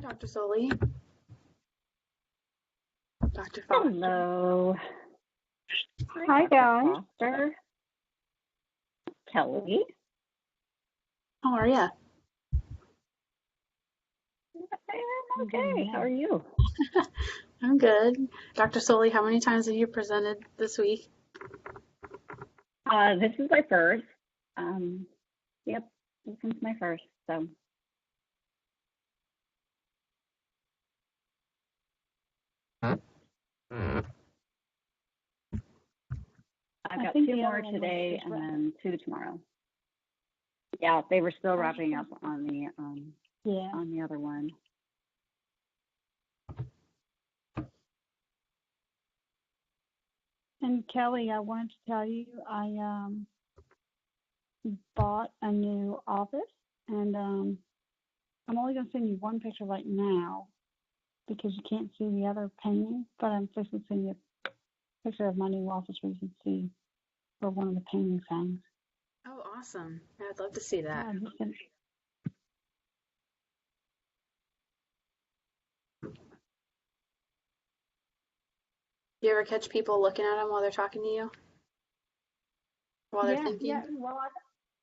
Dr. Soli. Dr. Foster. Hello. Hi, guys. Foster. Kelly. How are you? I'm okay. How are you? I'm good. Dr. Soli, how many times have you presented this week? This is my first. Yep, this is my first. So. I've got 2 more today and then 2 tomorrow. Yeah, they were still wrapping up on the on the other one. And Kelly, I wanted to tell you, I bought a new office, and I'm only going to send you one picture right now because you can't see the other painting, but I'm just going to send you a picture of my new office where you can see where one of the paintings hangs. Oh, awesome. I'd love to see that. Do you ever catch people looking at them while they're talking to you? While they're thinking? Yeah. Well,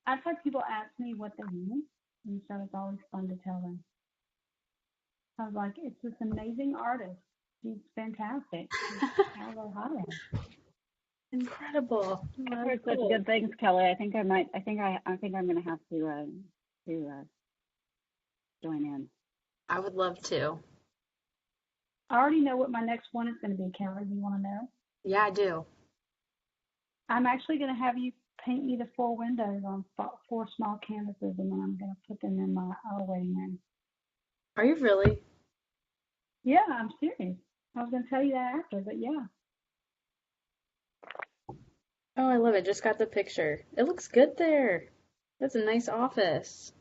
I've had people ask me what they mean, and so it's always fun to tell them. I was like, it's this amazing artist. He's fantastic. How do I hire him? Incredible. I've heard such good things, Kelly. I think I'm going to have to join in. I would love to. I already know what my next one is going to be, Kelly. Do you want to know? Yeah, I do. I'm actually going to have you paint me the 4 windows on 4 small canvases, and then I'm going to put them in my waiting room. Are you really? Yeah, I'm serious. I was going to tell you that after, but yeah. Oh, I love it. Just got the picture. It looks good there. That's a nice office.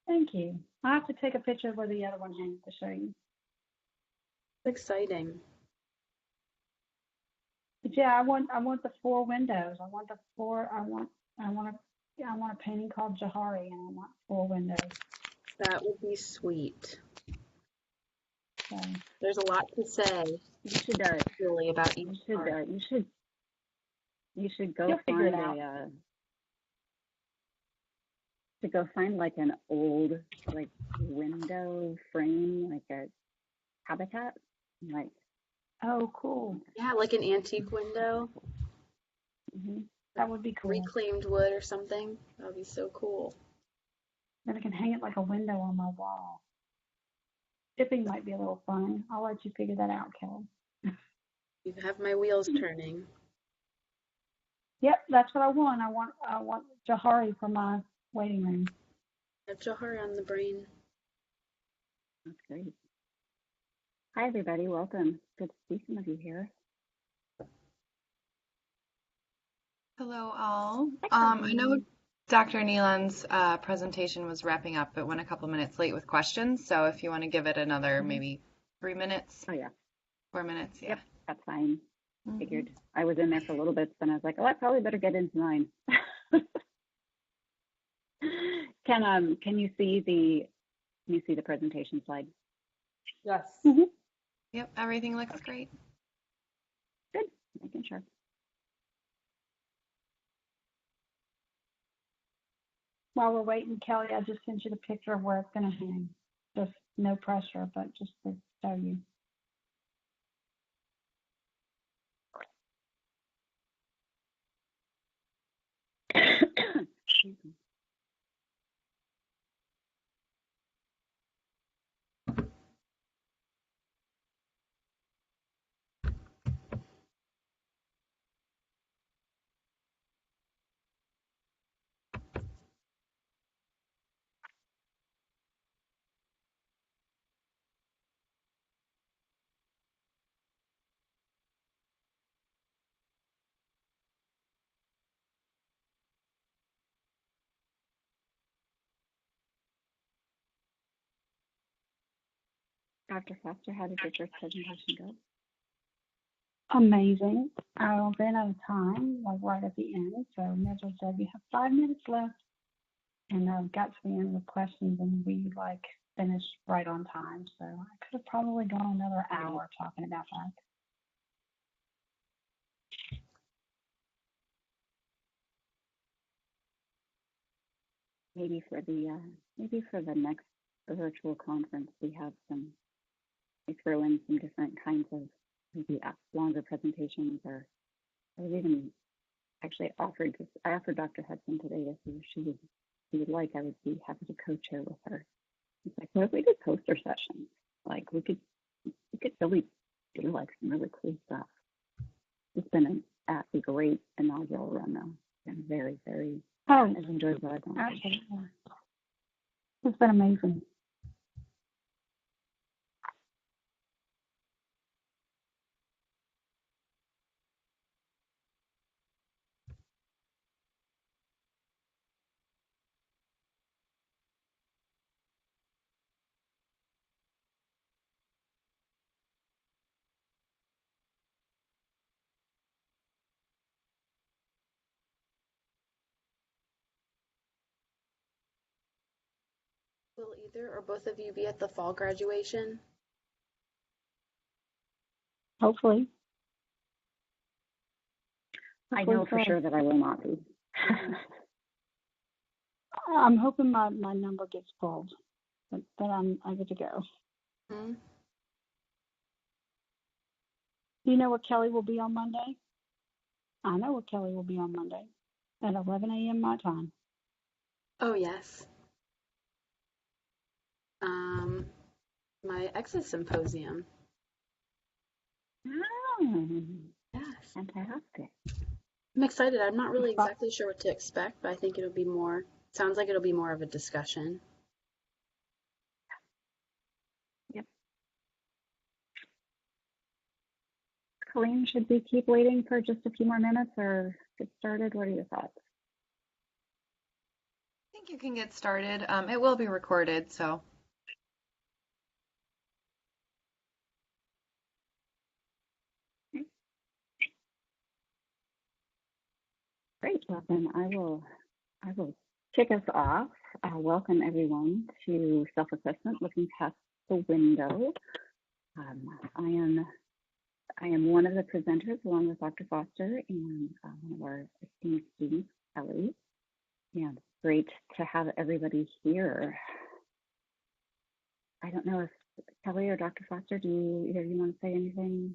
Thank you. I have to take a picture of where the other one hangs to show you. It's exciting. But yeah, I want the 4 windows. I want a painting called Johari, and I want 4 windows. That would be sweet. So, there's a lot to say. You should really about each you should go find like an old like window frame, like a habitat, like. Oh, cool. Yeah, like an antique window. Mm-hmm. That would be cool. Reclaimed wood or something. That would be so cool. Then I can hang it like a window on my wall. Tipping might be a little fun. I'll let you figure that out, Kelly. You have my wheels turning. Yep, that's what I want. I want Johari for my waiting room. I have Johari on the brain. That's great. Hi, everybody. Welcome. Good to see some of you here. Hello, all. I know Dr. Neelan's presentation was wrapping up, but went a couple minutes late with questions. So if you want to give it another maybe 3 minutes. Oh, yeah. 4 minutes, yeah. Yep, that's fine. Figured. I was in there for a little bit, then I was like, oh, I probably better get into mine. Can you see the presentation slide? Yes. Mm-hmm. Yep, everything looks great. Good, making sure. While we're waiting, Kelly, I just sent you the picture of where it's going to hang. Just no pressure, but just to show you. Excuse me. Dr. Foster, how did your first presentation go? Amazing. I ran out of time, like right at the end. So Mitchell said, you have 5 minutes left. And I got to the end of the questions, and we like finished right on time. So I could have probably gone another hour talking about that. Maybe for the next virtual conference, we throw in some different kinds of maybe longer presentations, or I was even actually I offered Dr. Hudson today to see if she would like. I would be happy to co-chair with her. It's like, what if we did poster sessions? Like we could really do like some really cool stuff. It's been a great inaugural run though. It's been very, very I've enjoyed what I've done. Absolutely. It's been amazing. Will either or both of you be at the fall graduation? Hopefully. I know for sure that I will not be. I'm hoping my number gets pulled, but I get to go. Hmm? Do you know where Kelly will be on Monday? I know where Kelly will be on Monday at 11 a.m. my time. Oh, yes. My ex's symposium. Oh, Yes. fantastic. I'm excited. I'm not really exactly sure what to expect, but I think sounds like it'll be more of a discussion. Yep. Colleen, should we keep waiting for just a few more minutes or get started? What are your thoughts? I think you can get started. It will be recorded, so. Great. Well, then I will kick us off. Welcome everyone to Self-Assessment, Looking Past the Window. I am one of the presenters along with Dr. Foster and one of our esteemed students, Kelly. And great to have everybody here. I don't know if Kelly or Dr. Foster, do either of you want to say anything?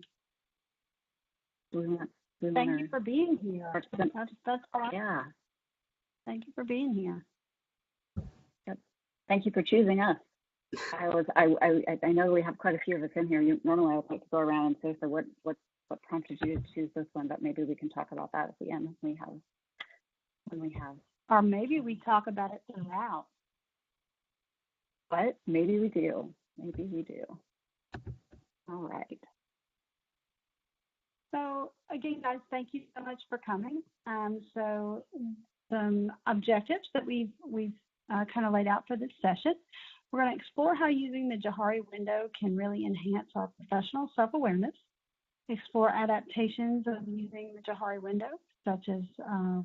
Thank you for being here. That's awesome. Yeah. Thank you for being here. Yep. Thank you for choosing us. I know we have quite a few of us in here. Normally I would like to go around and say, so what prompted you to choose this one? But maybe we can talk about that at the end when we have. Or maybe we talk about it throughout. But maybe we do. Maybe we do. All right. So again, guys, thank you so much for coming. So some objectives that we've kind of laid out for this session. We're going to explore how using the Johari window can really enhance our professional self-awareness, explore adaptations of using the Johari window, such as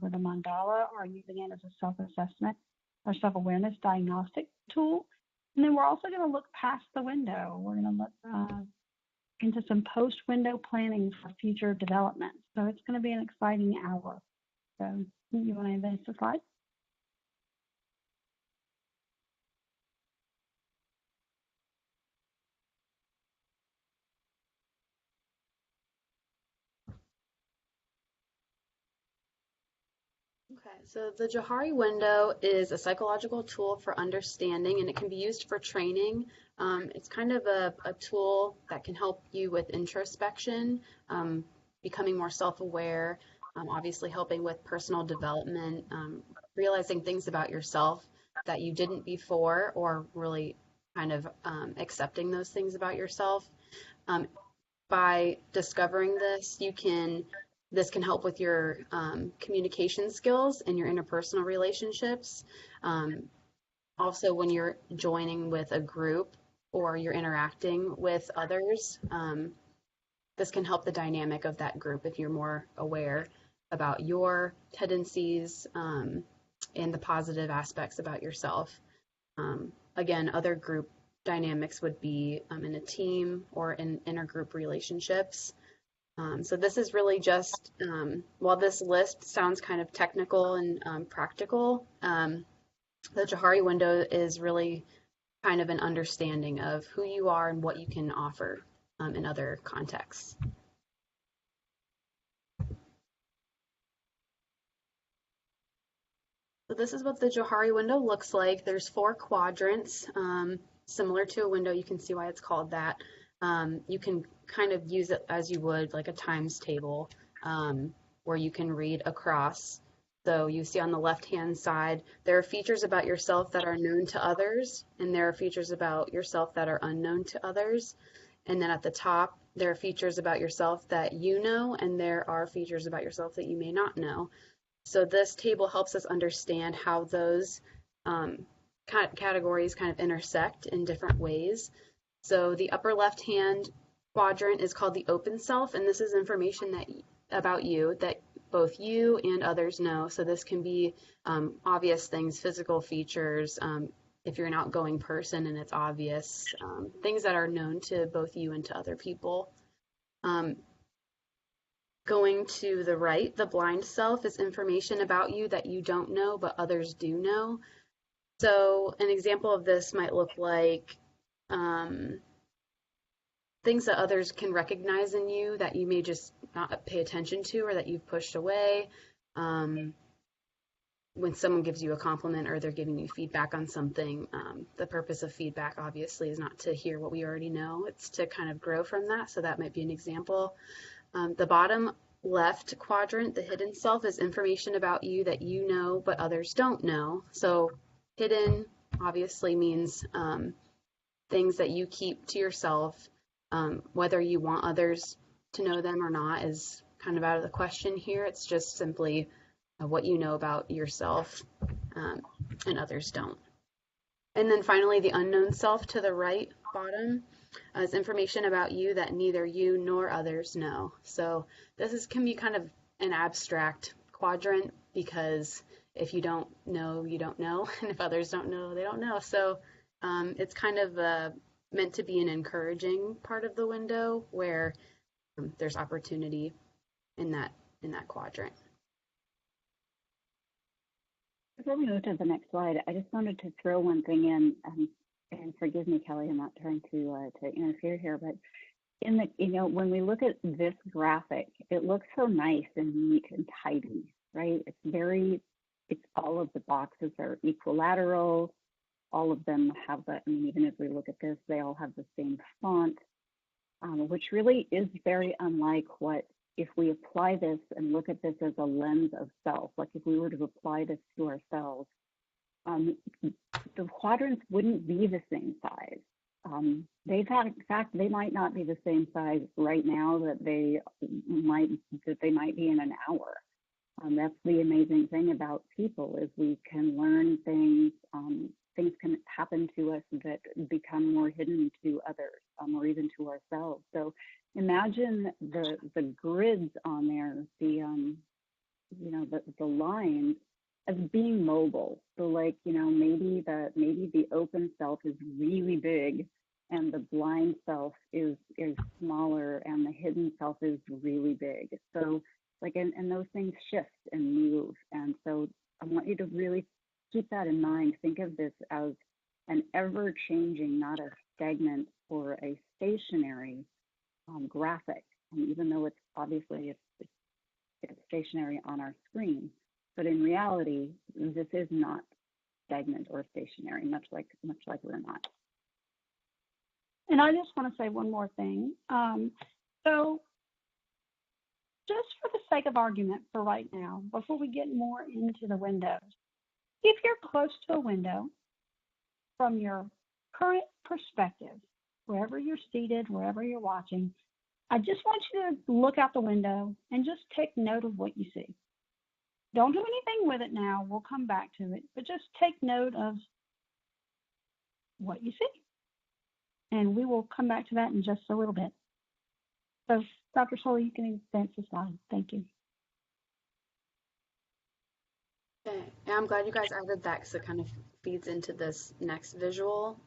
with a mandala or using it as a self-assessment or self-awareness diagnostic tool. And then we're also going to look past the window. We're going to look into some post-window planning for future development. So it's going to be an exciting hour. So you want to advance the slide? Okay, so the Johari window is a psychological tool for understanding, and it can be used for training. It's kind of a tool that can help you with introspection, becoming more self-aware, obviously helping with personal development, realizing things about yourself that you didn't before, or really kind of accepting those things about yourself. By discovering this, this can help with your communication skills and your interpersonal relationships. Also, when you're joining with a group or you're interacting with others, this can help the dynamic of that group if you're more aware about your tendencies and the positive aspects about yourself. Again, other group dynamics would be in a team or in intergroup relationships. So this is really just, while this list sounds kind of technical and practical, the Johari window is really kind of an understanding of who you are and what you can offer in other contexts. So this is what the Johari window looks like. There's 4 quadrants, similar to a window. You can see why it's called that. You can kind of use it as you would like a times table, where you can read across. So you see on the left-hand side, there are features about yourself that are known to others, and there are features about yourself that are unknown to others. And then at the top, there are features about yourself that you know, and there are features about yourself that you may not know. So this table helps us understand how those categories kind of intersect in different ways. So the upper left-hand quadrant is called the open self, and this is information that about you that both you and others know. So this can be obvious things, physical features, if you're an outgoing person and it's obvious, things that are known to both you and to other people. Going to the right, the blind self is information about you that you don't know but others do know. So an example of this might look like things that others can recognize in you that you may just not pay attention to or that you've pushed away. When someone gives you a compliment or they're giving you feedback on something, the purpose of feedback obviously is not to hear what we already know, it's to kind of grow from that. So that might be an example. The bottom left quadrant, the hidden self, is information about you that you know but others don't know. So hidden obviously means things that you keep to yourself. Whether you want others to know them or not is kind of out of the question here. It's just simply what you know about yourself and others don't. And then finally, the unknown self to the right bottom is information about you that neither you nor others know. So this can be kind of an abstract quadrant, because if you don't know, you don't know. And if others don't know, they don't know. So it's kind of meant to be an encouraging part of the window where there's opportunity in that quadrant. Before we move to the next slide, I just wanted to throw one thing in, and forgive me, Kelly, I'm not trying to interfere here, but in the, when we look at this graphic, it looks so nice and neat and tidy, right? It's all of the boxes are equilateral. All of them have even as we look at this, they all have the same font, which really is very unlike what, if we apply this and look at this as a lens of self, like if we were to apply this to ourselves, the quadrants wouldn't be the same size. In fact, they might not be the same size right now that they might be in an hour. That's the amazing thing about people, is we can learn things. Things can happen to us that become more hidden to others, or even to ourselves. So imagine the grids on there, the lines as being mobile. So maybe the open self is really big and the blind self is smaller and the hidden self is really big. So and those things shift and move. And so I want you to really keep that in mind. Think of this as an ever-changing, not a stagnant or a stationary graphic. And even though it's obviously it's stationary on our screen, but in reality, this is not stagnant or stationary, much like we're not. And I just want to say one more thing. So just for the sake of argument for right now, before we get more into the windows, if you're close to a window, from your current perspective, wherever you're seated, wherever you're watching, I just want you to look out the window and just take note of what you see. Don't do anything with it now. We'll come back to it, but just take note of what you see. And we will come back to that in just a little bit. So, Dr. Soli, you can advance the slide. Thank you. Okay, yeah, I'm glad you guys added that because it kind of feeds into this next visual.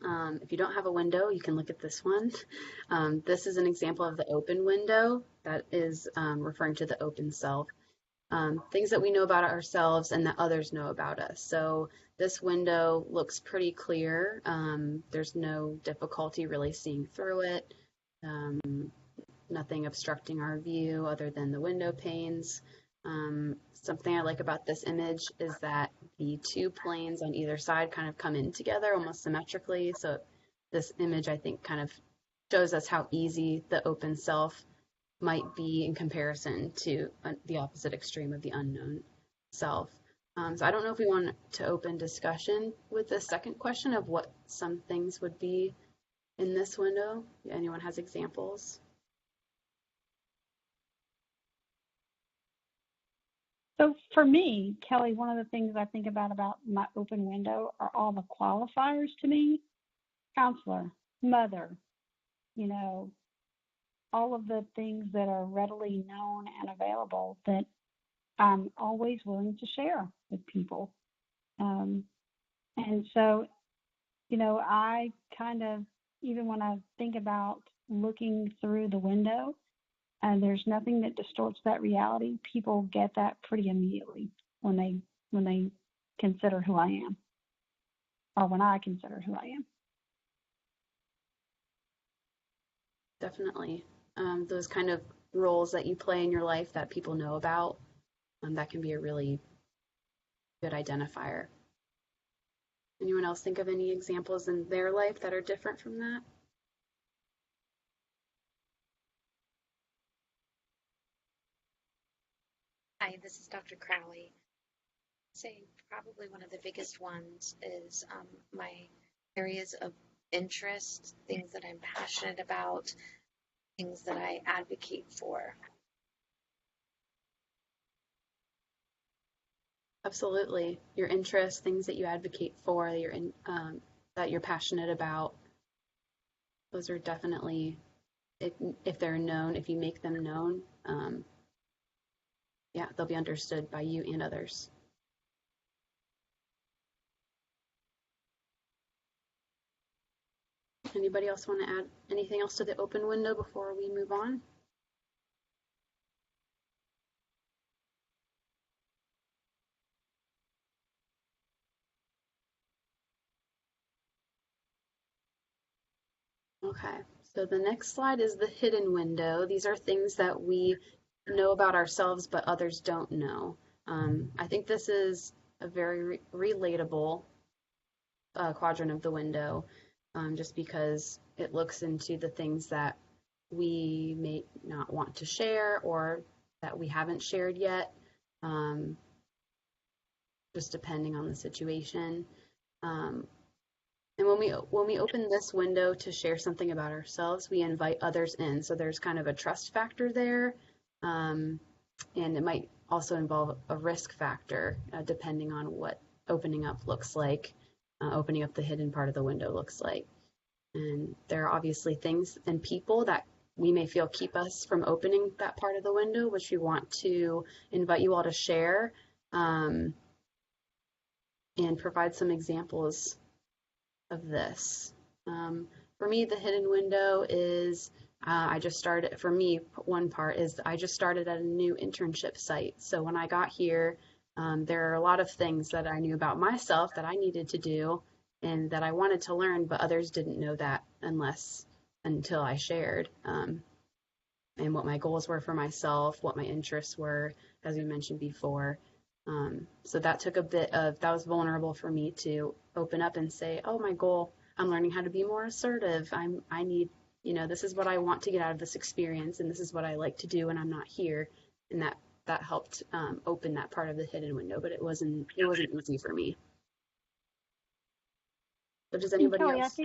If you don't have a window, you can look at this one. This is an example of the open window that is referring to the open self. Things that we know about ourselves and that others know about us. So this window looks pretty clear. There's no difficulty really seeing through it. Nothing obstructing our view other than the window panes. Something I like about this image is that the two planes on either side kind of come in together almost symmetrically. So this image, I think, kind of shows us how easy the open self might be in comparison to the opposite extreme of the unknown self. So I don't know if we want to open discussion with the second question of what some things would be in this window. Anyone has examples? So for me, Kelly, one of the things I think about my open window are all the qualifiers to me: counselor, mother, all of the things that are readily known and available that I'm always willing to share with people. And so, I kind of, even when I think about looking through the window, and there's nothing that distorts that reality, people get that pretty immediately when they consider who I am, or when I consider who I am. Definitely. Those kind of roles that you play in your life that people know about, that can be a really good identifier. Anyone else think of any examples in their life that are different from that? Hi, this is Dr. Crowley. I'd say probably one of the biggest ones is my areas of interest, things that I'm passionate about, things that I advocate for. Absolutely. Your interests, things that you advocate for, that you're passionate about, those are definitely, if they're known, if you make them known, yeah, they'll be understood by you and others. Anybody else want to add anything else to the open window before we move on? Okay, so the next slide is the hidden window. These are things that we know about ourselves but others don't know. I think this is a very relatable quadrant of the window, just because it looks into the things that we may not want to share or that we haven't shared yet, just depending on the situation. And when we open this window to share something about ourselves, we invite others in. So there's kind of a trust factor there, and it might also involve a risk factor, depending on what opening up looks like, opening up the hidden part of the window looks like. And there are obviously things and people that we may feel keep us from opening that part of the window, which we want to invite you all to share, and provide some examples of this. For me, the hidden window is I just started, for me, one part is I just started at a new internship site. So when I got here, there are a lot of things that I knew about myself that I needed to do and that I wanted to learn, but others didn't know that until I shared, and what my goals were for myself, what my interests were, as we mentioned before. So that was vulnerable for me to open up and say, oh, my goal, I'm learning how to be more assertive. I need, this is what I want to get out of this experience, and this is what I like to do when I'm not here. And that helped open that part of the hidden window, but it wasn't easy for me. So does anybody Kelly, else?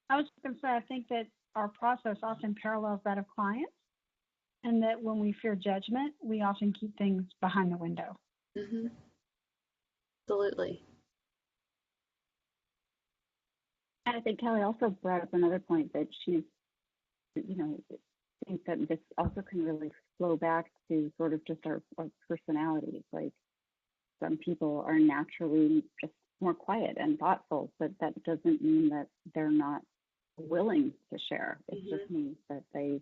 I was going to say, I think that our process often parallels that of clients, and that when we fear judgment, we often keep things behind the window. Mm-hmm. Absolutely. And I think Kelly also brought up another point that she's, think that this also can really flow back to sort of just our personalities. Like some people are naturally just more quiet and thoughtful, but that doesn't mean that they're not willing to share. It just means that they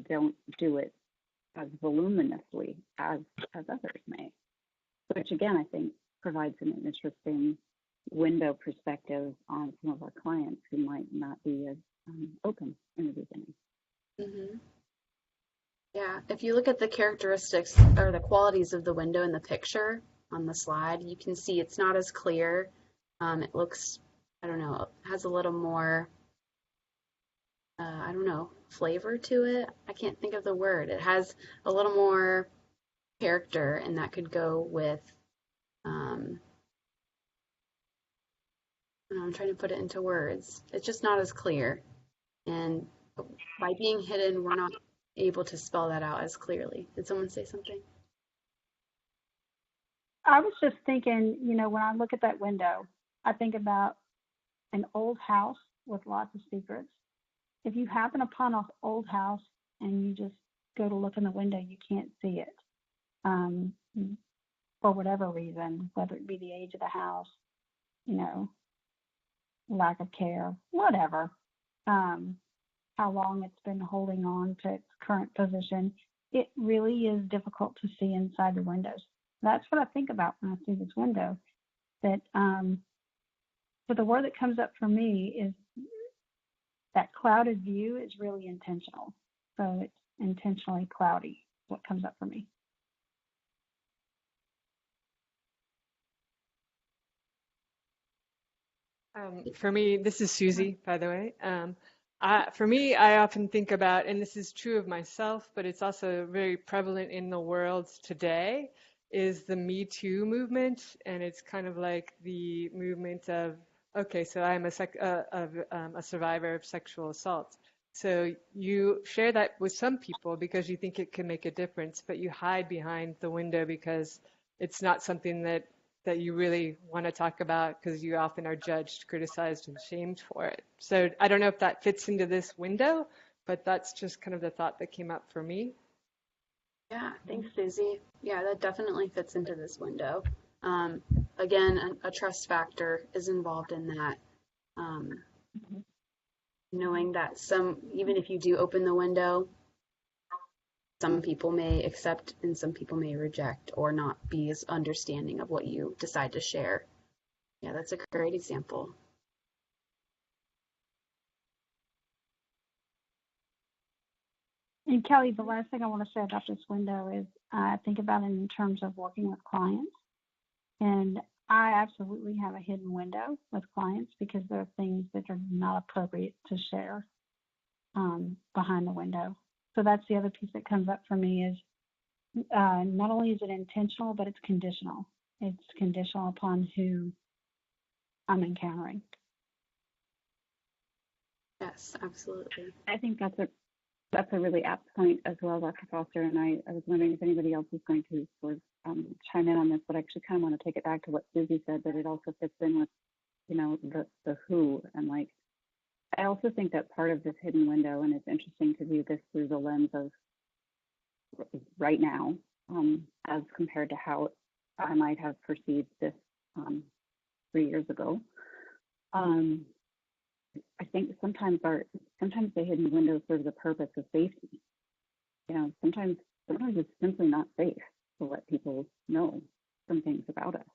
don't do it as voluminously as others may, which again I think provides an interesting window perspective on some of our clients who might not be as open in the beginning. Mm-hmm. Yeah, if you look at the characteristics or the qualities of the window in the picture on the slide, you can see it's not as clear. It looks, I don't know, has a little more, I don't know, flavor to it. I can't think of the word. It has a little more character, and that could go with, I'm trying to put it into words. It's just not as clear. And by being hidden, we're not able to spell that out as clearly. Did someone say something? I was just thinking, when I look at that window, I think about an old house with lots of secrets. If you happen upon an old house and you just go to look in the window, you can't see it for whatever reason, whether it be the age of the house, lack of care, whatever, how long it's been holding on to its current position. It really is difficult to see inside the windows. That's what I think about when I see this window. But the word that comes up for me is that clouded view is really intentional. So it's intentionally cloudy, what comes up for me. For me, this is Susie, by the way. For me, I often think about, and this is true of myself, but it's also very prevalent in the world today, is the Me Too movement. And it's kind of like the movement of, okay, so I'm a survivor of sexual assault. So you share that with some people because you think it can make a difference, but you hide behind the window because it's not something that you really want to talk about because you often are judged, criticized, and shamed for it. So I don't know if that fits into this window, but that's just kind of the thought that came up for me. Yeah, thanks, Susie. Yeah, that definitely fits into this window. Again, a trust factor is involved in that. Knowing that even if you do open the window, some people may accept and some people may reject or not be as understanding of what you decide to share. Yeah, that's a great example. And Kelly, the last thing I want to say about this window is I think about it in terms of working with clients. And I absolutely have a hidden window with clients because there are things that are not appropriate to share behind the window. So that's the other piece that comes up for me is not only is it intentional, but it's conditional. It's conditional upon who I'm encountering. Yes, absolutely. I think that's a really apt point as well, Dr. Foster. And I was wondering if anybody else is going to sort of chime in on this, but I actually kind of want to take it back to what Susie said, that it also fits in with, the who. And I also think that part of this hidden window, and it's interesting to view this through the lens of right now, as compared to how I might have perceived this 3 years ago. I think sometimes the hidden window serves the purpose of safety. Sometimes it's simply not safe to let people know some things about us.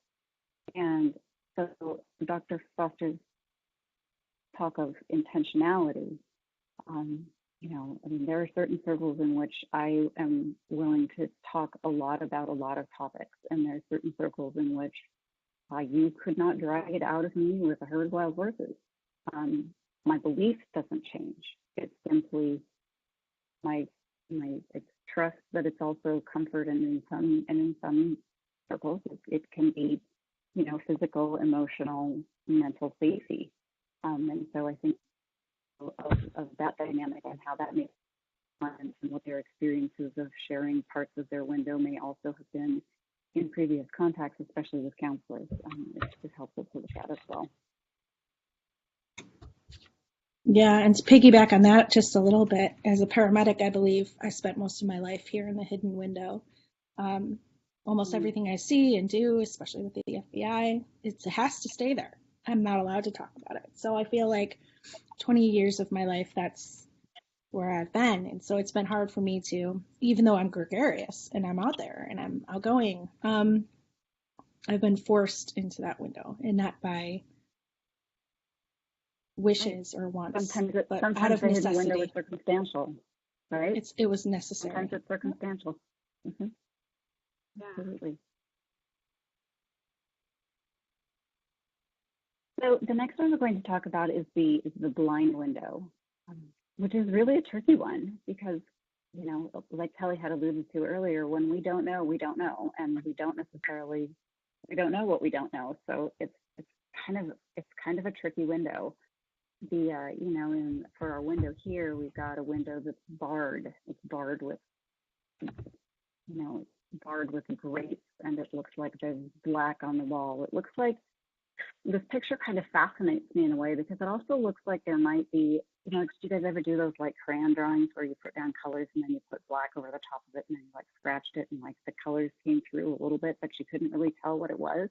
And so Dr. Foster's talk of intentionality, there are certain circles in which I am willing to talk a lot about a lot of topics, and there are certain circles in which you could not drag it out of me with a herd of wild horses. My belief doesn't change. It's simply my trust that it's also comfort, and in some circles it can be, physical, emotional, mental safety. And so I think of that dynamic and how that makes sense and what their experiences of sharing parts of their window may also have been in previous contacts, especially with counselors. It's helpful to look at as well. Yeah, and to piggyback on that just a little bit, as a paramedic, I believe I spent most of my life here in the hidden window. almost everything I see and do, especially with the FBI, it has to stay there. I'm not allowed to talk about it. So I feel like 20 years of my life, that's where I've been. And so it's been hard for me to, even though I'm gregarious and I'm out there and I'm outgoing, I've been forced into that window, and not by wishes or wants, but out of the hidden window necessity. is circumstantial, right? It was necessary. Sometimes it's circumstantial. Mm-hmm. Yeah. Absolutely. So the next one we're going to talk about is the blind window, which is really a tricky one because, you know, like Kelly had alluded to earlier, when we don't know, and we don't know what we don't know. So it's kind of a tricky window. You know, for our window here, we've got a window that's barred. It's barred with, you know, barred with grates, and it looks like there's black on the wall. It looks like this picture kind of fascinates me in a way because it also looks like there might be, you know, do you guys ever do those like crayon drawings where you put down colors and then you put black over the top of it and then you like scratched it and like the colors came through a little bit, but you couldn't really tell what it was?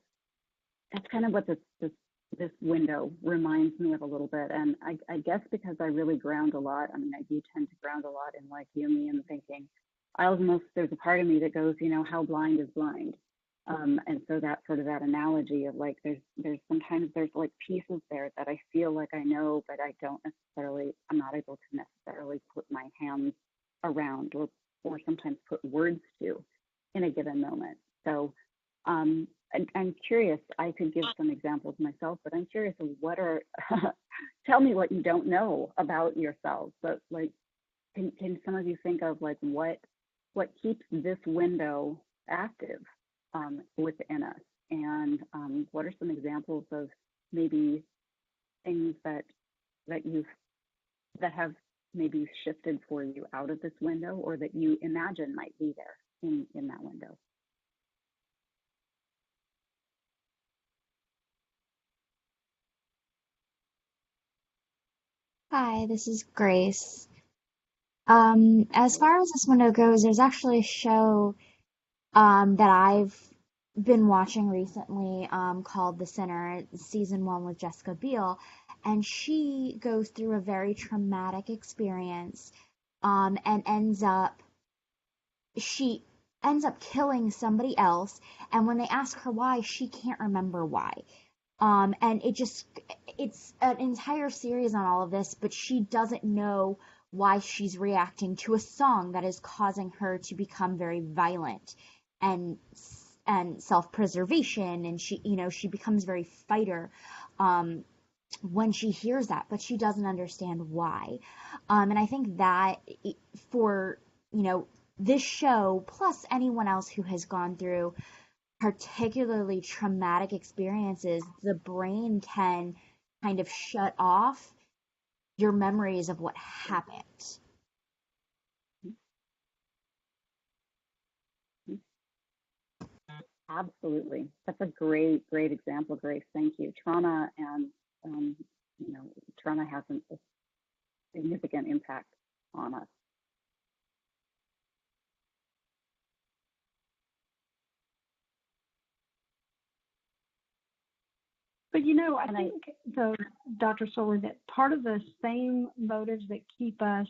That's kind of what this window reminds me of a little bit. And I guess because I really ground a lot, I mean, I do tend to ground a lot in like Jungian thinking. There's a part of me that goes, you know, how blind is blind? And so that sort of that analogy of like, there's sometimes there's like pieces there that I feel like I know, but I'm not able to necessarily put my hands around or sometimes put words to in a given moment. So I'm curious, I could give some examples myself, but I'm curious of tell me what you don't know about yourselves. But like, can some of you think of like what keeps this window active within us? And what are some examples of maybe things that have maybe shifted for you out of this window, or that you imagine might be there in that window? Hi, this is Grace. As far as this window goes, there's actually a show that I've been watching recently called The Sinner, season 1 with Jessica Biel, and she goes through a very traumatic experience and she ends up killing somebody else, and when they ask her why, she can't remember why. And it's an entire series on all of this, but she doesn't know why she's reacting to a song that is causing her to become very violent and self-preservation, and she becomes very fighter when she hears that, but she doesn't understand why. And I think that for, this show, plus anyone else who has gone through particularly traumatic experiences, the brain can kind of shut off your memories of what happened. Absolutely. That's a great example, Grace. Thank you. Trauma trauma has a significant impact on us. But I think, though, Dr. Soli, that part of the same motives that keep us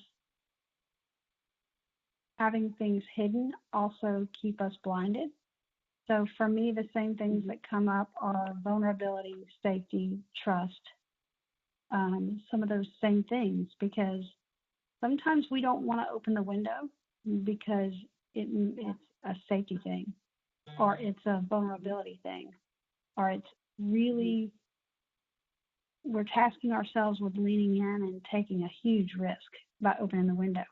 having things hidden also keep us blinded. So for me, the same things that come up are vulnerability, safety, trust, some of those same things, because sometimes we don't want to open the window because it's a safety thing, or it's a vulnerability thing, or it's really, we're tasking ourselves with leaning in and taking a huge risk by opening the window.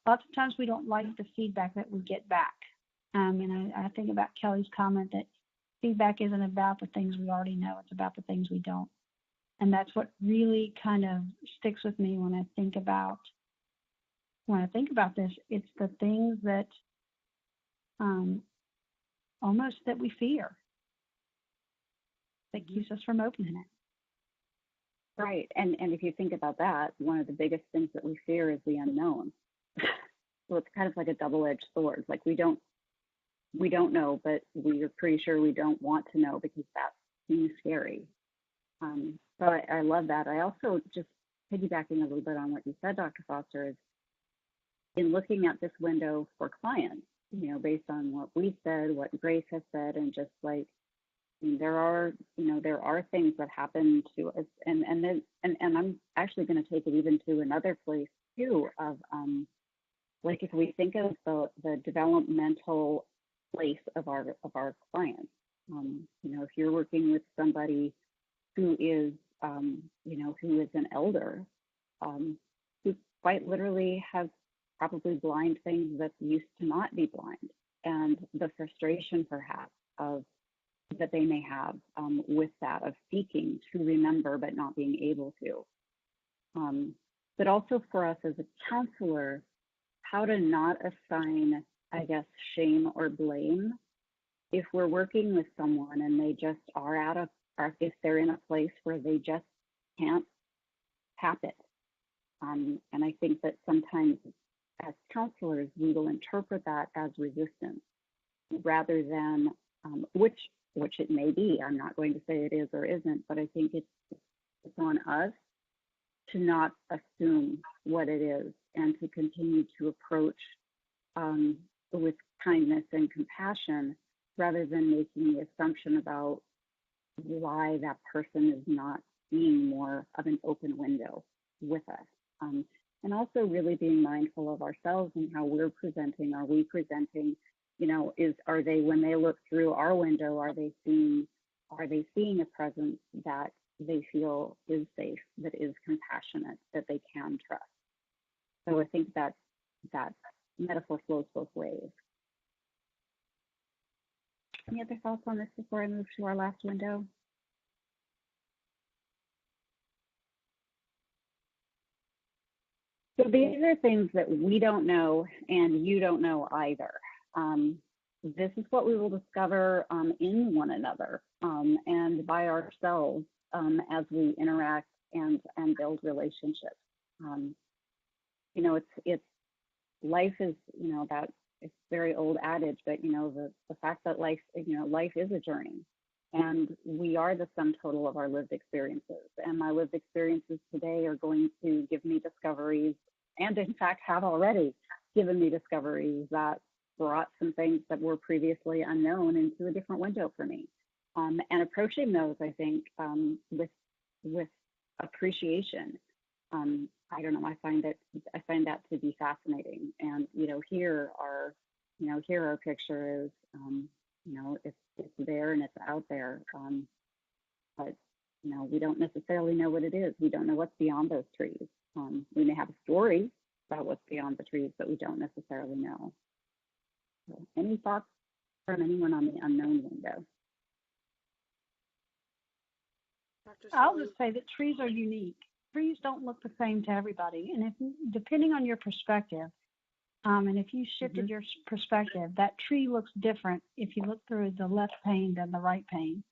Lots of times we don't like the feedback that we get back. And I think about Kelly's comment that feedback isn't about the things we already know, it's about the things we don't. And that's what really kind of sticks with me when I think about this. It's the things that almost that we fear that keeps us from opening it. Right. And if you think about that, one of the biggest things that we fear is the unknown. So it's kind of like a double-edged sword. Like we don't we don't know, but we are pretty sure we don't want to know because that seems scary. So I love that. I also, just piggybacking a little bit on what you said, Dr. Foster, is in looking at this window for clients, you know, based on what we said, what Grace has said, and just like, I mean, there are things that happen to us, and I'm actually going to take it even to another place too of like if we think of the developmental place of our clients, you know, if you're working with somebody who is you know, who is an elder, who quite literally has probably blind things that used to not be blind, and the frustration perhaps of that they may have with that of seeking to remember but not being able to. But also for us as a counselor, how to not assign, I guess, shame or blame if we're working with someone and they just are or if they're in a place where they just can't tap it. And I think that sometimes as counselors, we will interpret that as resistance rather than, which it may be. I'm not going to say it is or isn't, but I think it's on us to not assume what it is and to continue to approach with kindness and compassion rather than making the assumption about why that person is not seeing more of an open window with us. And also really being mindful of ourselves and how we're presenting. Are we presenting, you know, are they, when they look through our window, are they seeing a presence that they feel is safe, that is compassionate, that they can trust? So I think that metaphor flows both ways. Any other thoughts on this before I move to our last window? So these are things that we don't know and you don't know either. This is what we will discover in one another and by ourselves as we interact and build relationships. You know, it's life is, you know, that it's very old adage, but you know, the fact that life is a journey, and we are the sum total of our lived experiences. And my lived experiences today are going to give me discoveries, and in fact have already given me discoveries that brought some things that were previously unknown into a different window for me. And approaching those, I think, with appreciation. I don't know. I find that to be fascinating. And you know, here our picture is, you know, it's there and it's out there. But you know, we don't necessarily know what it is. We don't know what's beyond those trees. We may have a story about what's beyond the trees, but we don't necessarily know. So, any thoughts from anyone on the unknown window? Dr. I'll Soli? just say that trees are unique. Trees don't look the same to everybody, and if depending on your perspective, and if you shifted your perspective, that tree looks different if you look through the left pane than the right pane.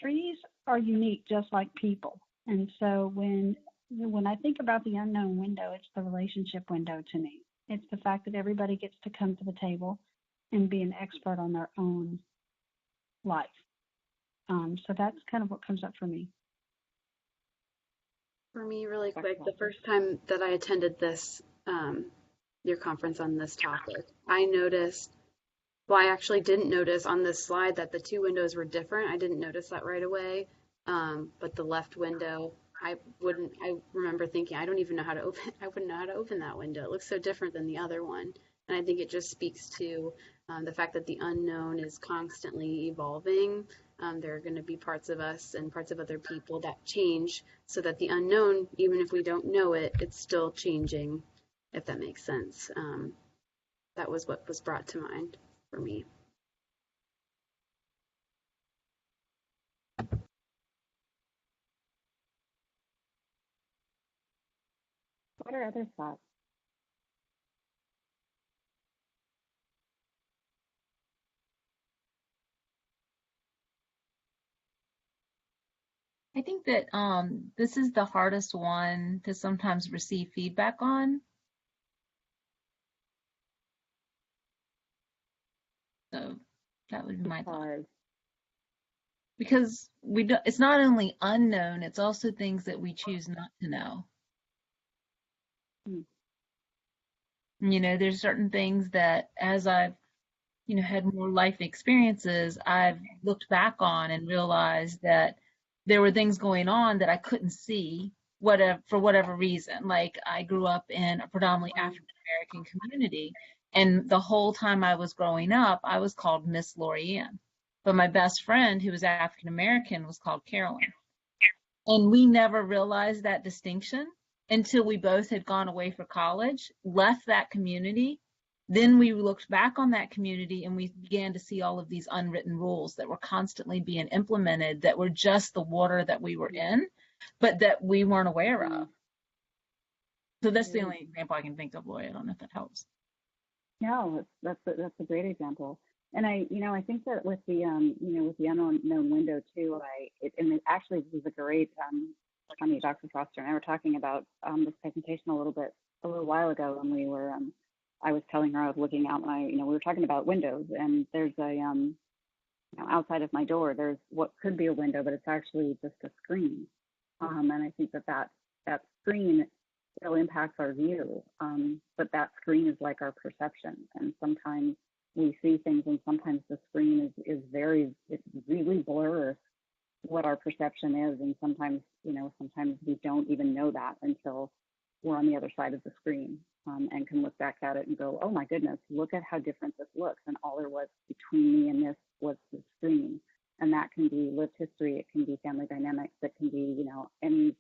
Trees are unique, just like people, and so when I think about the unknown window, it's the relationship window to me. It's the fact that everybody gets to come to the table and be an expert on their own life. So that's kind of what comes up for me. For me, really quick, the first time that I attended this, your conference on this topic, I noticed, well, I actually didn't notice on this slide that the two windows were different. I didn't notice that right away. But the left window, I remember thinking, I wouldn't know how to open that window. It looks so different than the other one. And I think it just speaks to the fact that the unknown is constantly evolving. There are going to be parts of us and parts of other people that change, so that the unknown, even if we don't know it, it's still changing, if that makes sense. That was what was brought to mind for me. What are other thoughts? I think that this is the hardest one to sometimes receive feedback on. That would be my thought. Because Because it's not only unknown, it's also things that we choose not to know. mm, There's certain things that as I've, had more life experiences, I've looked back on and realized that there were things going on that I couldn't see for whatever reason. Like I grew up in a predominantly African American community, and the whole time I was growing up, I was called Miss Lorianne. But my best friend, who was African American, was called Carolyn. And we never realized that distinction until we both had gone away for college, left that community. Then we looked back on that community and we began to see all of these unwritten rules that were constantly being implemented that were just the water that we were in, but that we weren't aware of. So that's the only example I can think of, Lori. I don't know if that helps. no, that's a great example. And I think that with the with the unknown window too, and it actually this is a great funny. Dr. Foster and I were talking about this presentation a little while ago when we were I was telling her I was looking out we were talking about windows, and there's a outside of my door there's what could be a window, but it's actually just a screen. And I think that screen still impacts our view, but that screen is like our perception, and sometimes we see things, and sometimes the screen is it really blurs what our perception is, and sometimes we don't even know that until we're on the other side of the screen, and can look back at it and go, oh my goodness, look at how different this looks, and all there was between me and this was the screen. And that can be lived history, it can be family dynamics, it can be any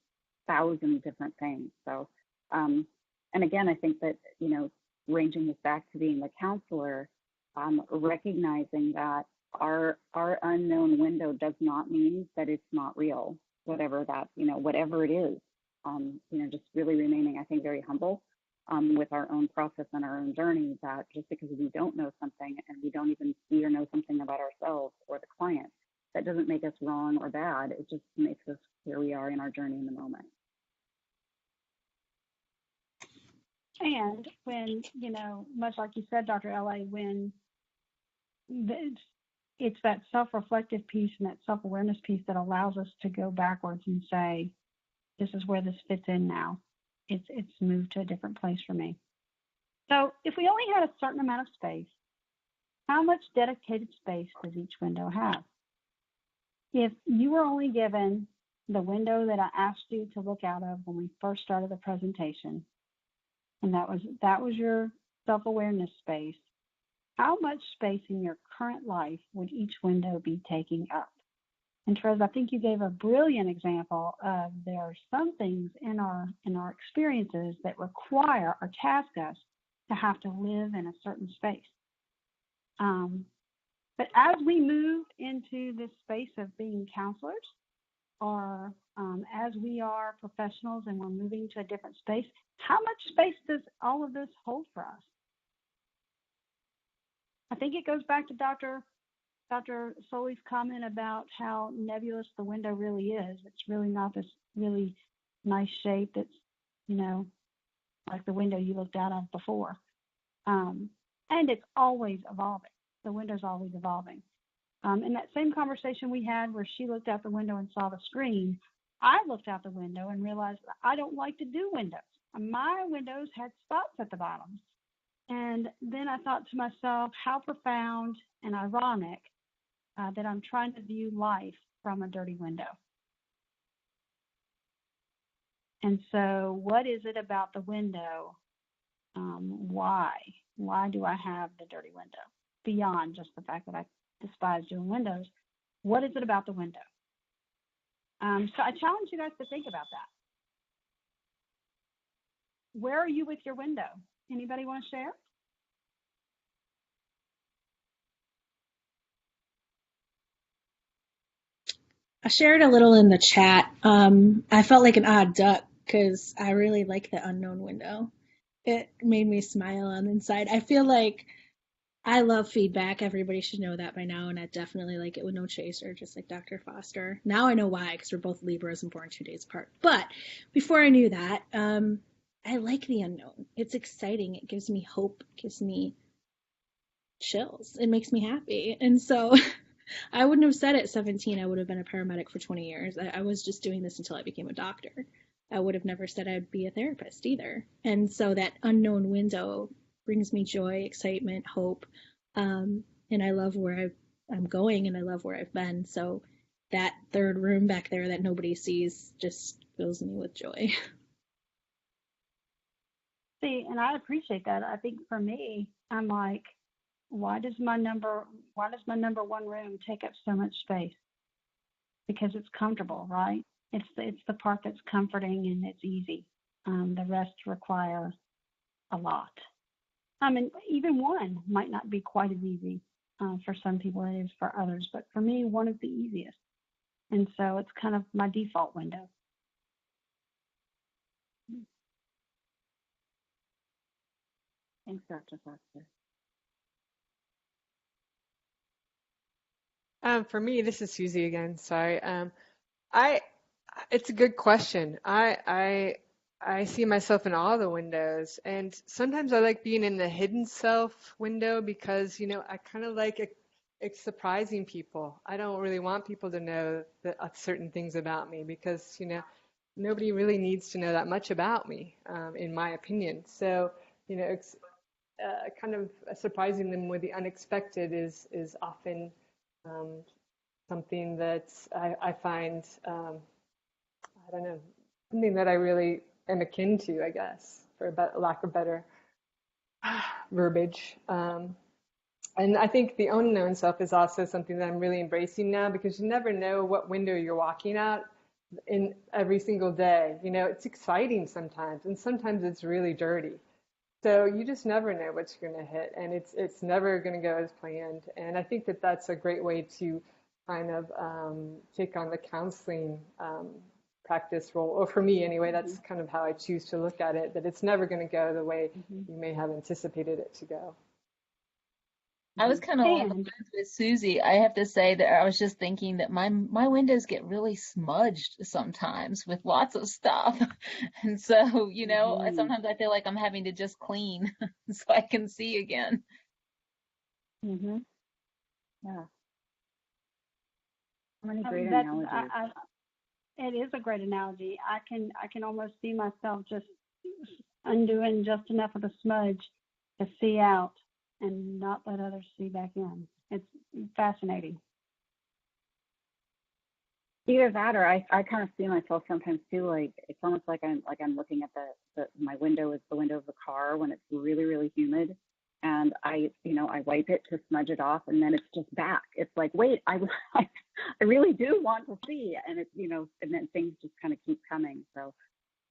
1,000 different things. So and again, I think that ranging this back to being the counselor, recognizing that our unknown window does not mean that it's not real, whatever it is. Just really remaining, I think, very humble with our own process and our own journey, that just because we don't know something and we don't even see or know something about ourselves or the client, that doesn't make us wrong or bad. It just makes us where we are in our journey in the moment. And when, much like you said, Dr. L.A., when it's that self-reflective piece and that self-awareness piece that allows us to go backwards and say, this is where this fits in now. It's moved to a different place for me. So if we only had a certain amount of space, how much dedicated space does each window have? If you were only given the window that I asked you to look out of when we first started the presentation, and that was your self-awareness space, how much space in your current life would each window be taking up? And Therese, I think you gave a brilliant example of there are some things in our experiences that require or task us to have to live in a certain space. But as we move into this space of being counselors, or as we are professionals and we're moving to a different space, how much space does all of this hold for us? I think it goes back to Dr. Soli's comment about how nebulous the window really is. It's really not this really nice shape that's, like the window you looked out of before. And it's always evolving. The window's always evolving. In that same conversation we had where she looked out the window and saw the screen, I looked out the window and realized that I don't like to do windows. My windows had spots at the bottom. And then I thought to myself, how profound and ironic that I'm trying to view life from a dirty window. And so what is it about the window? Why do I have the dirty window? Beyond just the fact that I despise doing windows, what is it about the window? So I challenge you guys to think about that. Where are you with your window? Anybody want to share? I shared a little in the chat. I felt like an odd duck because I really like the unknown window. It made me smile on the inside. I feel like I love feedback. Everybody should know that by now, and I definitely like it with no chaser, just like Dr. Foster. Now I know why, because we're both Libras and born 2 days apart. But before I knew that, I like the unknown. It's exciting. It gives me hope. It gives me chills. It makes me happy. And so I wouldn't have said at 17 I would have been a paramedic for 20 years. I was just doing this until I became a doctor. I would have never said I'd be a therapist either. And so that unknown window brings me joy, excitement, hope. And I love where I'm going, and I love where I've been. So that third room back there that nobody sees just fills me with joy. See, and I appreciate that. I think for me, I'm like, why does my number one room take up so much space? Because it's comfortable, right? It's the part that's comforting and it's easy. The rest require a lot. I mean, even one might not be quite as easy for some people as it is for others, but for me, one is the easiest. And so it's kind of my default window. Thanks, Dr. Foster. For me, this is Susie again. Sorry. It's a good question. I see myself in all the windows, and sometimes I like being in the hidden self window because, I kind of like it's surprising people. I don't really want people to know that certain things about me because, nobody really needs to know that much about me, in my opinion. So, it's kind of surprising them with the unexpected is often something that I find, I don't know, something that I really am akin to, I guess, for lack of better verbiage. And I think the unknown self is also something that I'm really embracing now because you never know what window you're walking out in every single day. It's exciting sometimes, and sometimes it's really dirty. So you just never know what you're going to hit, and it's never going to go as planned. And I think that that's a great way to kind of take on the counseling practice role, or for me anyway, that's kind of how I choose to look at it, that it's never going to go the way you may have anticipated it to go. I was kind of along the lines with Susie. I have to say that I was just thinking that my windows get really smudged sometimes with lots of stuff. And so, sometimes I feel like I'm having to just clean so I can see again. Yeah. How many great analogies. It is a great analogy. I can almost see myself just undoing just enough of the smudge to see out and not let others see back in. It's fascinating. Either that, or I kind of see myself sometimes too. Like it's almost like I'm looking at my window is the window of the car when it's really, really humid, and I wipe it to smudge it off, and then it's just back. It's like, wait, I really do want to see, and it's and then things just kind of keep coming. So,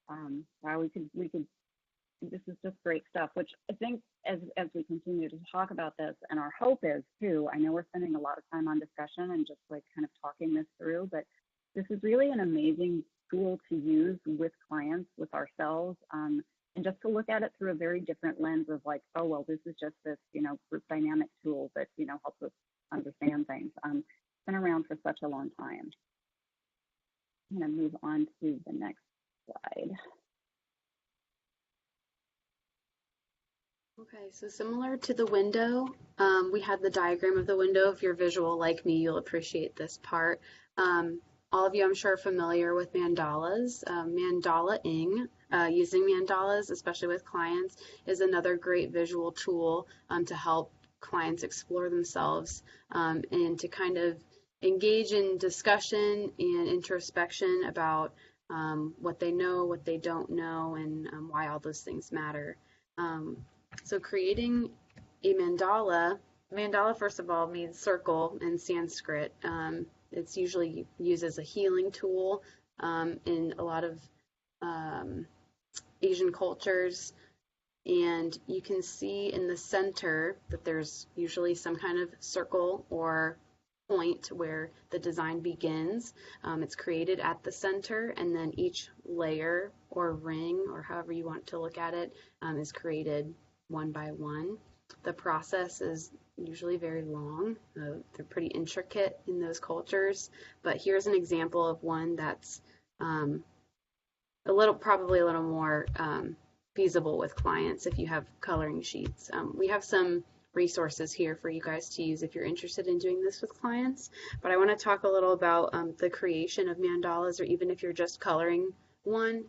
wow, we could. This is just great stuff, which I think as we continue to talk about this, and our hope is too, I know we're spending a lot of time on discussion and just like kind of talking this through, but this is really an amazing tool to use with clients, with ourselves, and just to look at it through a very different lens of like, oh, well, this is just this, group dynamic tool that, helps us understand things. It's been around for such a long time. I'm going to move on to the next slide. Okay, so similar to the window, we had the diagram of the window. If you're visual like me, you'll appreciate this part. All of you, I'm sure, are familiar with mandalas. Mandala-ing, using mandalas, especially with clients, is another great visual tool to help clients explore themselves and to kind of engage in discussion and introspection about what they know, what they don't know, and why all those things matter. So creating a mandala first of all means circle in Sanskrit. It's usually used as a healing tool in a lot of Asian cultures. And you can see in the center that there's usually some kind of circle or point where the design begins. It's created at the center, and then each layer or ring, or however you want to look at it, is created one by one. The process is usually very long. They're pretty intricate in those cultures, but here's an example of one that's probably a little more feasible with clients if you have coloring sheets. We have some resources here for you guys to use if you're interested in doing this with clients. But I want to talk a little about the creation of mandalas, or even if you're just coloring one,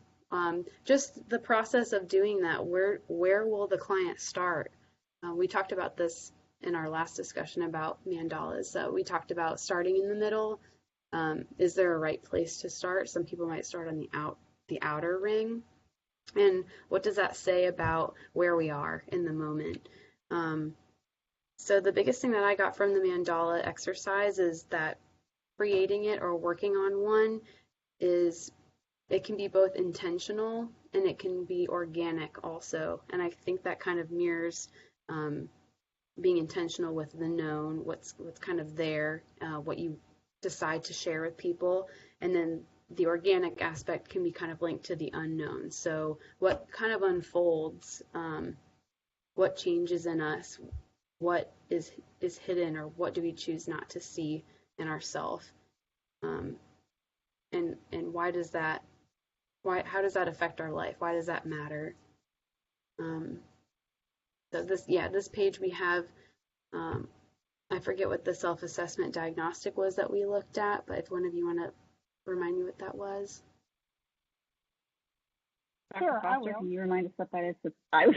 just the process of doing that. Where will the client start? We talked about this in our last discussion about mandalas. We talked about starting in the middle. Is there a right place to start? Some people might start on the outer ring. And what does that say about where we are in the moment? So the biggest thing that I got from the mandala exercise is that creating it or working on one it can be both intentional and it can be organic also. And I think that kind of mirrors being intentional with the known, what's kind of there, what you decide to share with people, and then the organic aspect can be kind of linked to the unknown. So what kind of unfolds, what changes in us, what is hidden, or what do we choose not to see in ourselves, and how does that affect our life? Why does that matter? So this page we have, I forget what the self-assessment diagnostic was that we looked at, but if one of you want to remind me what that was. Dr. Sure, I Foster, will. can you remind us what that is? I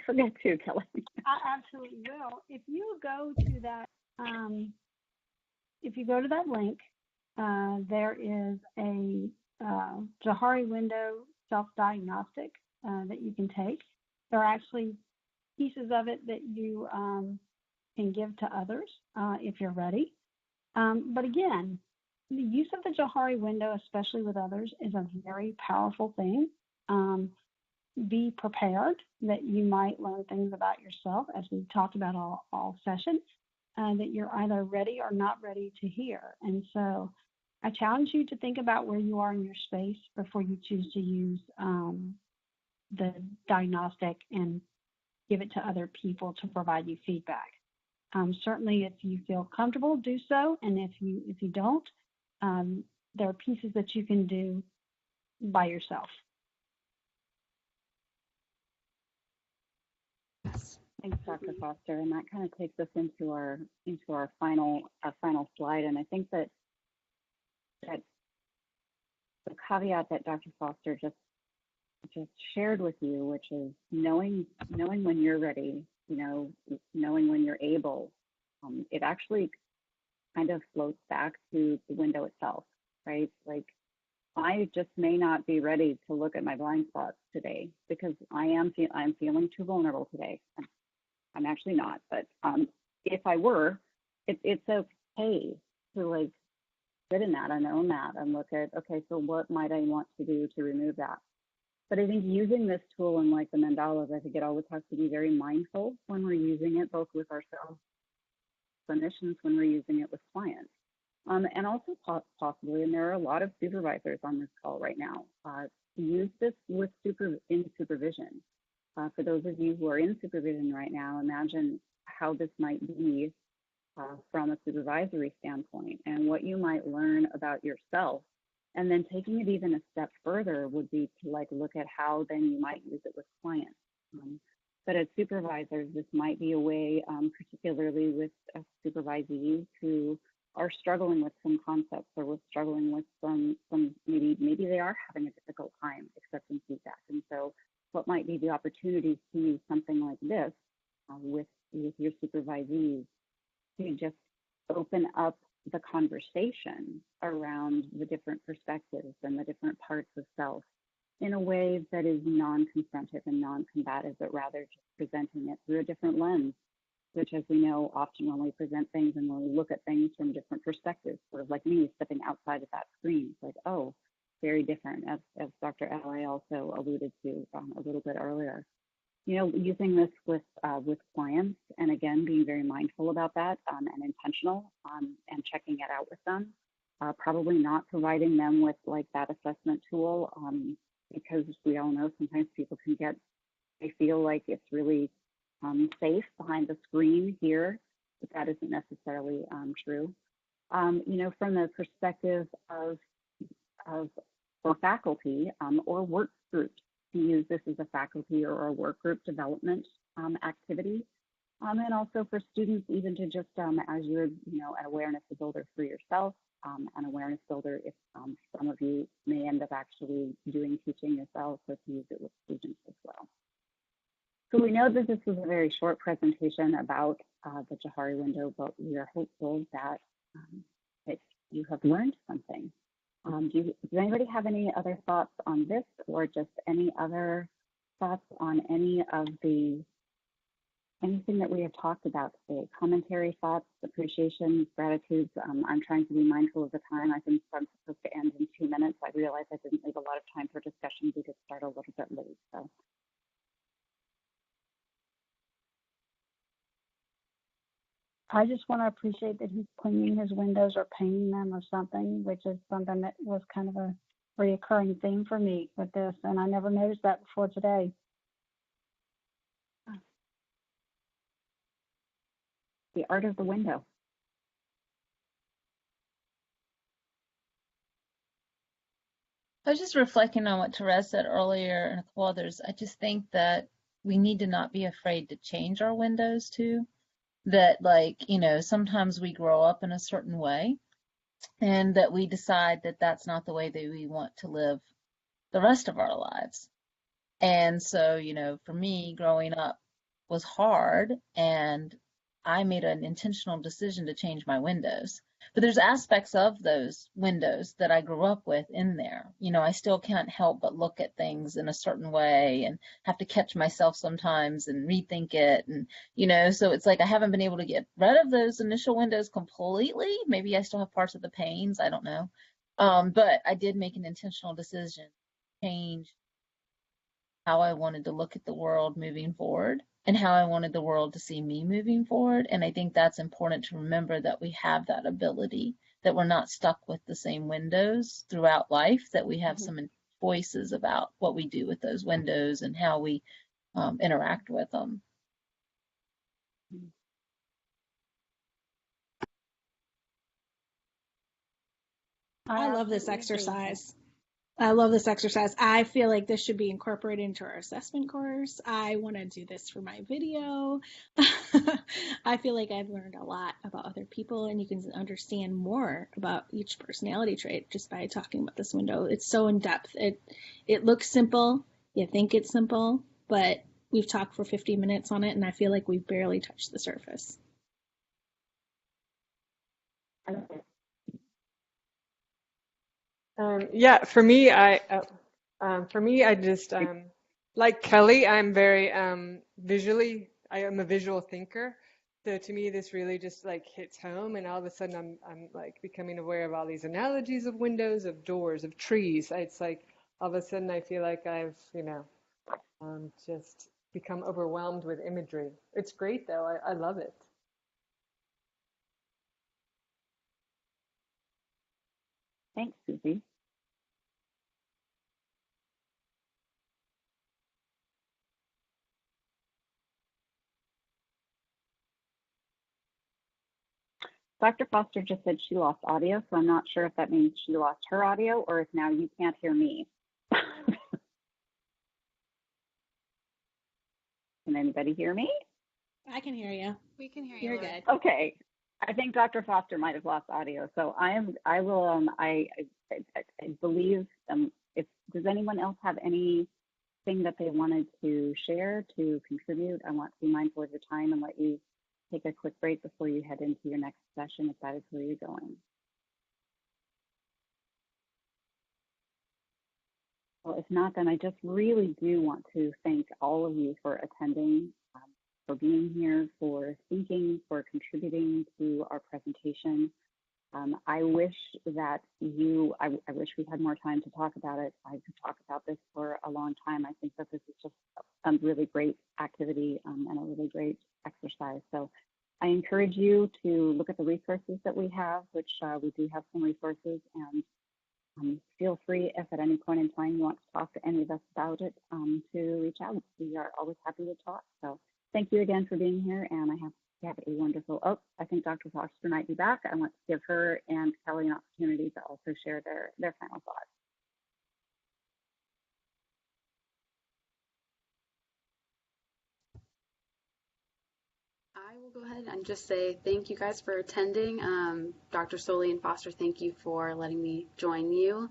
forget too, Kelly. I absolutely will. If you go to that, link, there is a Johari Window self-diagnostic that you can take. There are actually pieces of it that you can give to others if you're ready. But again, the use of the Johari Window, especially with others, is a very powerful thing. Be prepared that you might learn things about yourself, as we've talked about all session, that you're either ready or not ready to hear. And so I challenge you to think about where you are in your space before you choose to use the diagnostic and give it to other people to provide you feedback. Certainly, if you feel comfortable, do so. And if you don't, there are pieces that you can do by yourself. Thanks, Dr. Foster. And that kind of takes us into our final slide. And I think that the caveat that Dr. Foster just shared with you, which is knowing when you're ready, knowing when you're able, it actually kind of floats back to the window itself, right? Like, I just may not be ready to look at my blind spots today because I'm feeling too vulnerable today. I'm actually not, but if I were, it's okay to sit in that and own that and look at, okay, so what might I want to do to remove that? But I think using this tool and like the mandalas, I think it always has to be very mindful when we're using it, both with ourselves, clinicians, when we're using it with clients. And also possibly, and there are a lot of supervisors on this call right now, use this in supervision. For those of you who are in supervision right now, imagine how this might be from a supervisory standpoint and what you might learn about yourself. And then taking it even a step further would be to look at how then you might use it with clients. But as supervisors, this might be a way, particularly with supervisees who are struggling with some concepts or with struggling with some maybe they are having a difficult time accepting feedback. And so what might be the opportunities to use something like this with your supervisees to just open up the conversation around the different perspectives and the different parts of self in a way that is non-confrontive and non-combative, but rather just presenting it through a different lens, which, as we know, often when we present things and when we look at things from different perspectives, sort of like me stepping outside of that screen, it's like, oh, very different, as Dr. Alay also alluded to a little bit earlier. Using this with clients, and again, being very mindful about that and intentional and checking it out with them. Probably not providing them with that assessment tool because we all know sometimes people they feel like it's really safe behind the screen here, but that isn't necessarily true. From the perspective of for faculty or work groups, to use this as a faculty or a work group development activity. And also for students, even to just as you're, an awareness builder for yourself, an awareness builder if some of you may end up actually doing teaching yourself, or to use it with students as well. So we know that this was a very short presentation about the Johari window, but we are hopeful that, that you have learned something. Does anybody have any other thoughts on this, or just any other thoughts on any of anything that we have talked about today? Commentary, thoughts, appreciation, gratitudes. I'm trying to be mindful of the time. I think I'm supposed to end in 2 minutes. I realize I didn't leave a lot of time for discussion. We did start a little bit late, so. I just want to appreciate that he's cleaning his windows or painting them or something, which is something that was kind of a reoccurring theme for me with this, and I never noticed that before today. The art of the window. I was just reflecting on what Therese said earlier and a couple others. I just think that we need to not be afraid to change our windows too. That, like, sometimes we grow up in a certain way, and that we decide that that's not the way that we want to live the rest of our lives. And so, for me, growing up was hard, and I made an intentional decision to change my windows. But there's aspects of those windows that I grew up with in there. I still can't help but look at things in a certain way and have to catch myself sometimes and rethink it. And, so it's like I haven't been able to get rid of those initial windows completely. Maybe I still have parts of the pains, I don't know. But I did make an intentional decision to change how I wanted to look at the world moving forward and how I wanted the world to see me moving forward. And I think that's important to remember, that we have that ability, that we're not stuck with the same windows throughout life, that we have some choices about what we do with those windows and how we interact with them. I love this exercise. I love this exercise. I feel like this should be incorporated into our assessment course. I want to do this for my video. I feel like I've learned a lot about other people, and you can understand more about each personality trait just by talking about this window. It's so in depth. It looks simple. You think it's simple, but we've talked for 50 minutes on it, and I feel like we've barely touched the surface. Yeah, for me, I just like Kelly. I'm very I am a visual thinker. So to me, this really just like hits home, and all of a sudden, I'm like becoming aware of all these analogies of windows, of doors, of trees. It's like all of a sudden, I feel like I've just become overwhelmed with imagery. It's great though. I love it. Thanks, Susie. Dr. Foster just said she lost audio, so I'm not sure if that means she lost her audio or if now you can't hear me. Can anybody hear me? I can hear you. We can hear you. You're good. Okay. I think Dr. Foster might have lost audio, so I believe, does anyone else have anything that they wanted to share, to contribute? I want to be mindful of your time and let you take a quick break before you head into your next session, if that is where you're going. Well, if not, then I just really do want to thank all of you for attending, for being here, for thinking, for contributing to our presentation. I wish that I wish we had more time to talk about it. I could talk about this for a long time. I think that this is just a really great activity and a really great exercise. So I encourage you to look at the resources that we have, which we do have some resources, and feel free, if at any point in time you want to talk to any of us about it, to reach out. We are always happy to talk. So thank you again for being here, and I have a wonderful, I think Dr. Foster might be back. I want to give her and Kelly an opportunity to also share their final thoughts. will go ahead and just say thank you guys for attending. Dr. Soli and Foster, thank you for letting me join you.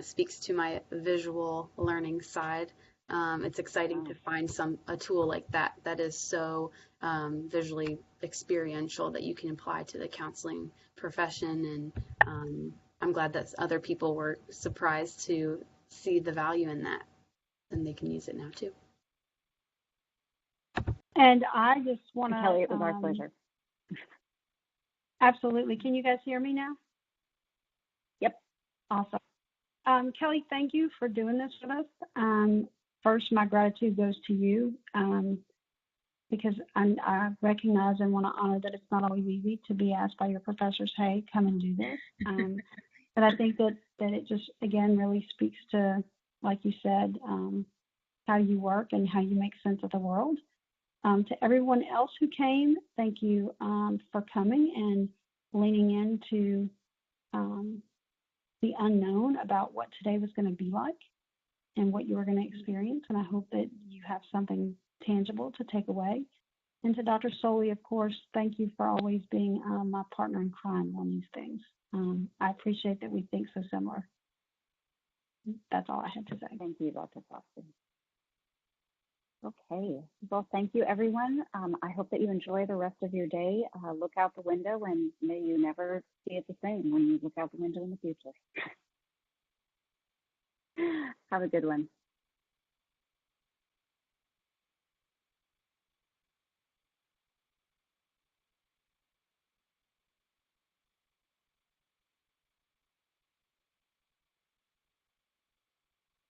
Speaks to my visual learning side. It's exciting to find a tool like that is so visually experiential that you can apply to the counseling profession, and I'm glad that other people were surprised to see the value in that, and they can use it now too. And I just want to, Kelly, it was our pleasure. Absolutely. Can you guys hear me now? Yep. Awesome. Kelly, thank you for doing this with us. First, my gratitude goes to you because I recognize and want to honor that it's not always easy to be asked by your professors, hey, come and do this. But I think that it just, again, really speaks to, like you said, how you work and how you make sense of the world. To everyone else who came, thank you for coming and leaning into the unknown about what today was going to be like and what you were going to experience. And I hope that you have something tangible to take away. And to Dr. Soli, of course, thank you for always being my partner in crime on these things. I appreciate that we think so similar. That's all I had to say. Thank you, Dr. Foster. Okay, well, thank you, everyone. I hope that you enjoy the rest of your day. Look out the window, and may you never see it the same when you look out the window in the future. Have a good one.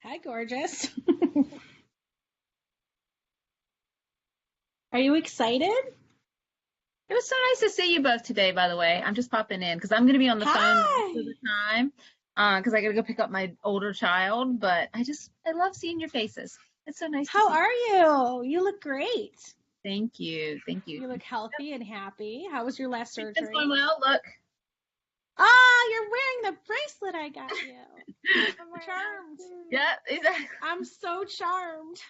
Hi, gorgeous. Are you excited? It was so nice to see you both today, by the way. I'm just popping in because I'm going to be on the phone most of the time because I got to go pick up my older child. But I love seeing your faces. It's so nice. How are you? You look great. Thank you. Thank you. You look healthy and happy. How was your last surgery? It's going well. Look. Ah, you're wearing the bracelet I got you. I'm charmed. Yeah, exactly. I'm so charmed.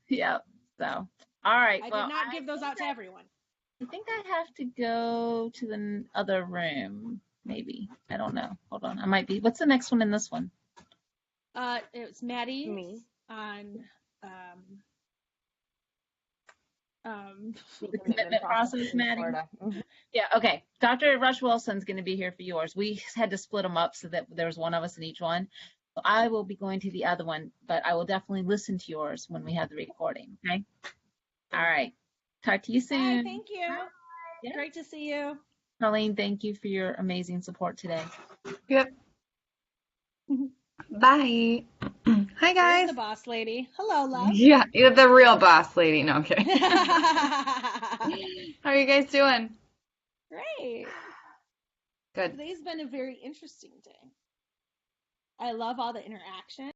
Yep. So, all right. I did not give those out to everyone. I think I have to go to the other room, maybe. I don't know. Hold on. I might be. What's the next one in this one? It's Maddie. Me. On the commitment process, Maddie. Yeah, okay. Dr. Rush Wilson's going to be here for yours. We had to split them up so that there was one of us in each one. So I will be going to the other one, but I will definitely listen to yours when we have the recording, okay? All right. Talk to you soon. Hi, thank you. Yeah. Great to see you. Colleen, thank you for your amazing support today. Yep. Bye. Hi, guys. Here's the boss lady. Hello, love. Yeah, you're the real boss lady. No, I'm kidding. How are you guys doing? Great. Good. Today's been a very interesting day. I love all the interaction.